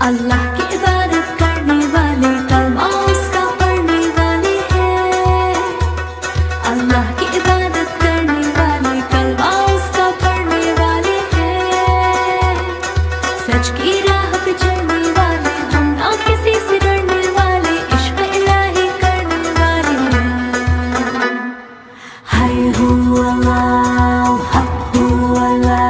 अल्लाह की इबादत करने वाले कलमा उसका पढ़ने वाले हैं। अल्लाह की इबादत करने वाले कलमा उसका पढ़ने वाले हैं। सच की राह पे चलने वाले हम ना किसी से डरने वाले, इश्क इलाही करने वाले हैं। हाय हू अल्लाह, हक हू अल्लाह।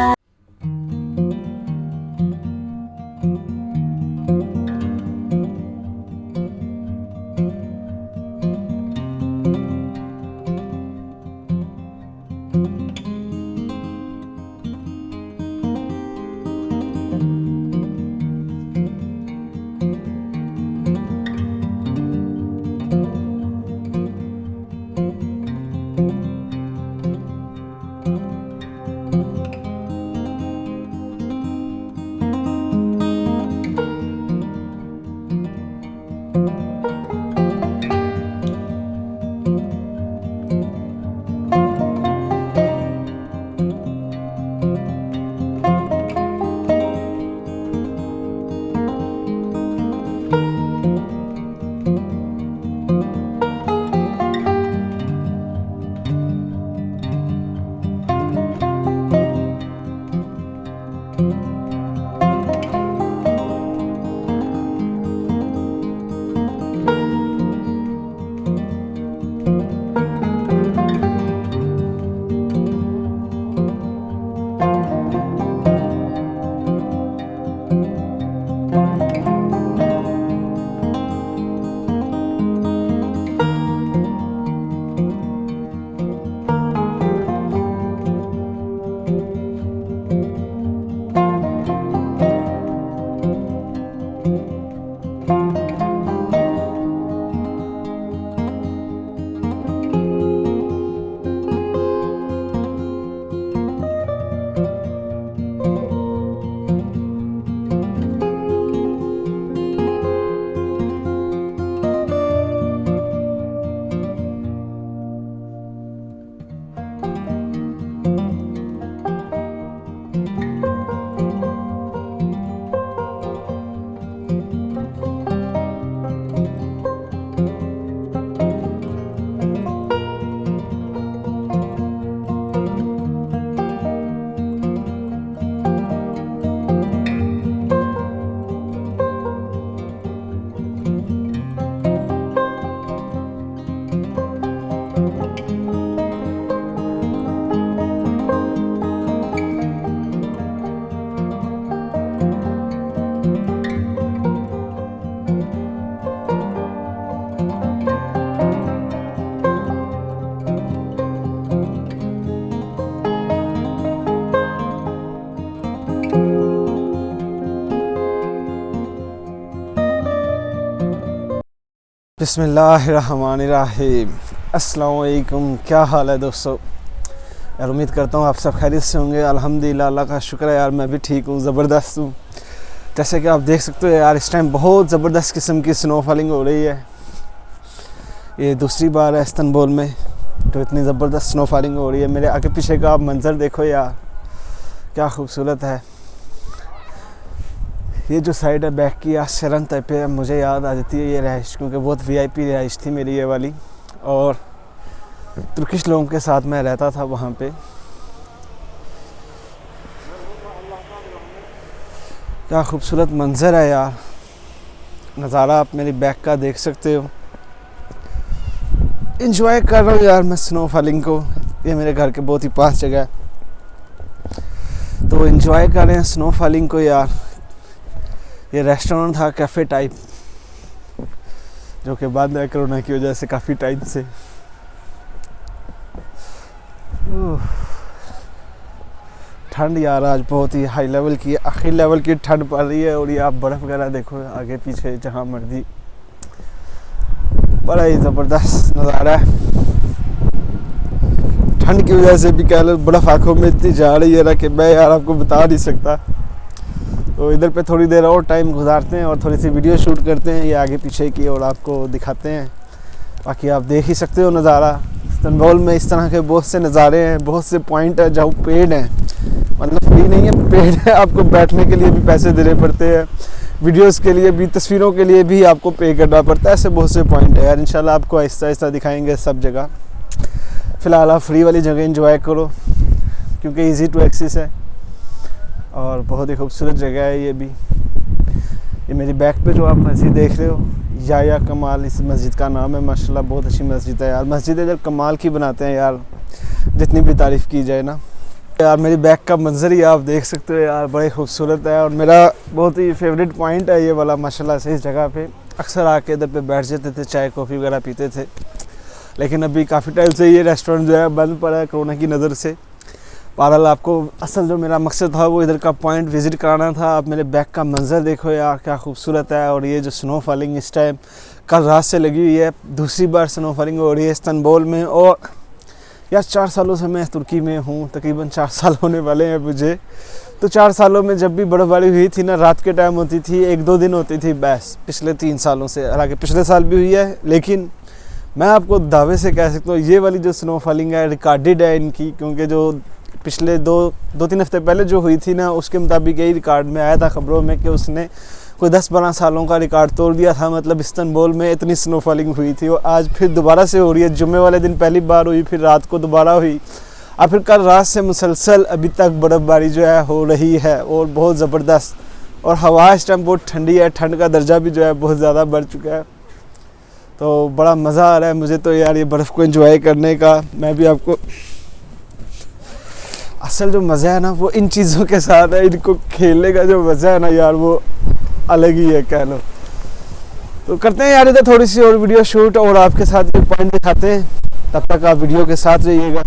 बिस्मिल्लाहिर्रहमानिर्रहीम। अस्सलाम वालेकुम। क्या हाल है दोस्तों? यार उम्मीद करता हूँ आप सब खैरियत से होंगे। अल्हम्दुलिल्लाह, अल्लाह का शुक्र है यार, मैं भी ठीक हूँ, ज़बरदस्त हूँ। जैसे कि आप देख सकते हो यार, इस टाइम बहुत ज़बरदस्त किस्म की स्नो फॉलिंग हो रही है। ये दूसरी बार है इस्तांबुल में तो इतनी ज़बरदस्त स्नो फॉलिंग हो रही है। मेरे आगे पीछे का आप मंज़र देखो यार, क्या खूबसूरत है। ये जो साइड है बैक की शरण तय पे, मुझे याद आ जाती है ये रहाइश, क्योंकि बहुत VIP रहाइश थी मेरी ये वाली, और तुर्किश लोगों के साथ मैं रहता था वहाँ पे। क्या खूबसूरत मंज़र है यार, नज़ारा आप मेरी बैक का देख सकते हो। इंजॉय कर रहा हूँ यार मैं स्नो फॉलिंग को। ये मेरे घर के बहुत ही पास जगह है, तो इंजॉय कर रहे हैं स्नो फॉलिंग को यार। ये रेस्टोरेंट था कैफ़े टाइप, जो कि बंद है कोरोना की वजह से काफ़ी टाइम से। ठंड यार आज बहुत ही हाई लेवल की, आखिरी लेवल की ठंड पड़ रही है। और ये आप बर्फ़ वगैरह देखो आगे पीछे जहाँ मर्जी, बड़ा ही ज़बरदस्त नज़ारा है। ठंड की वजह से भी कह लो बर्फ़ आँखों में इतनी जा रही है ना कि मैं यार आपको बता नहीं सकता। तो इधर पे थोड़ी देर और टाइम गुजारते हैं और थोड़ी सी वीडियो शूट करते हैं ये आगे पीछे की, और आपको दिखाते हैं। बाकी आप देख ही सकते हो नज़ारा। इस्तांबुल में इस तरह के बहुत से नज़ारे हैं, बहुत से पॉइंट है जहाँ पेड़ हैं, मतलब फ्री नहीं है, पेड़ है, आपको बैठने के लिए भी पैसे देने पड़ते हैं। वीडियोस के लिए भी, तस्वीरों के लिए भी आपको पे करना पड़ता है। ऐसे बहुत से पॉइंट है यार, इंशाल्लाह आपको आहिस्ता आहिस्ता दिखाएंगे सब जगह। फ़िलहाल आप फ्री वाली जगह एंजॉय करो क्योंकि इजी टू एक्सेस है और बहुत ही खूबसूरत जगह है ये भी। ये मेरी बैक पे जो आप मस्जिद देख रहे हो, या कमाल इस मस्जिद का नाम है। माशाल्लाह बहुत अच्छी मस्जिद है यार। मस्जिदें जब कमाल की बनाते हैं यार, जितनी भी तारीफ़ की जाए ना यार। मेरी बैक का मंजर ही आप देख सकते हो यार, बड़े खूबसूरत है और मेरा बहुत ही फेवरेट पॉइंट है ये वाला माशाल्लाह से। इस जगह पे अक्सर आके इधर पे बैठ जाते थे, चाय कॉफ़ी वगैरह पीते थे, लेकिन अभी काफ़ी टाइम से ये रेस्टोरेंट जो है बंद पड़ा है कोरोना की नज़र से। बहरहाल आपको असल जो मेरा मकसद था वो इधर का पॉइंट विज़िट कराना था। आप मेरे बैक का मंजर देखो यार, क्या खूबसूरत है। और ये जो स्नो फॉलिंग इस टाइम कल रात से लगी हुई है, दूसरी बार स्नो फॉलिंग हो रही है इस्तांबुल में। और यार 4 सालों से मैं तुर्की में हूँ, तकरीबन 4 साल होने वाले हैं मुझे। तो 4 सालों में जब भी बर्फ़बारी हुई थी ना, रात के टाइम होती थी, 1-2 दिन होती थी बस। पिछले 3 सालों से, हालांकि पिछले साल भी हुई है, लेकिन मैं आपको दावे से कह सकता हूँ ये वाली जो स्नो फॉलिंग है रिकॉर्डेड है इनकी। क्योंकि जो पिछले 2-3 हफ्ते पहले जो हुई थी ना, उसके मुताबिक यही रिकॉर्ड में आया था खबरों में कि उसने कोई 10-12 सालों का रिकॉर्ड तोड़ दिया था। मतलब इस्तांबुल में इतनी स्नो फॉलिंग हुई थी। और आज फिर दोबारा से हो रही है। जुम्मे वाले दिन पहली बार हुई, फिर रात को दोबारा हुई, और फिर कल रात से मुसलसल अभी तक बर्फ़बारी जो है हो रही है और बहुत ज़बरदस्त। और हवा इस टाइम बहुत ठंडी है, ठंड का दर्जा भी जो है बहुत ज़्यादा बढ़ चुका है। तो बड़ा मज़ा आ रहा है मुझे तो यार ये बर्फ़ को एंजॉय करने का। मैं भी आपको असल जो मज़ा है ना वो इन चीज़ों के साथ है, इनको खेलने का जो मज़ा है ना यार वो अलग ही है कह लो। तो करते हैं यार इधर थोड़ी सी और वीडियो शूट और आपके साथ ये पॉइंट दिखाते हैं। तब तक आप वीडियो के साथ रहिएगा।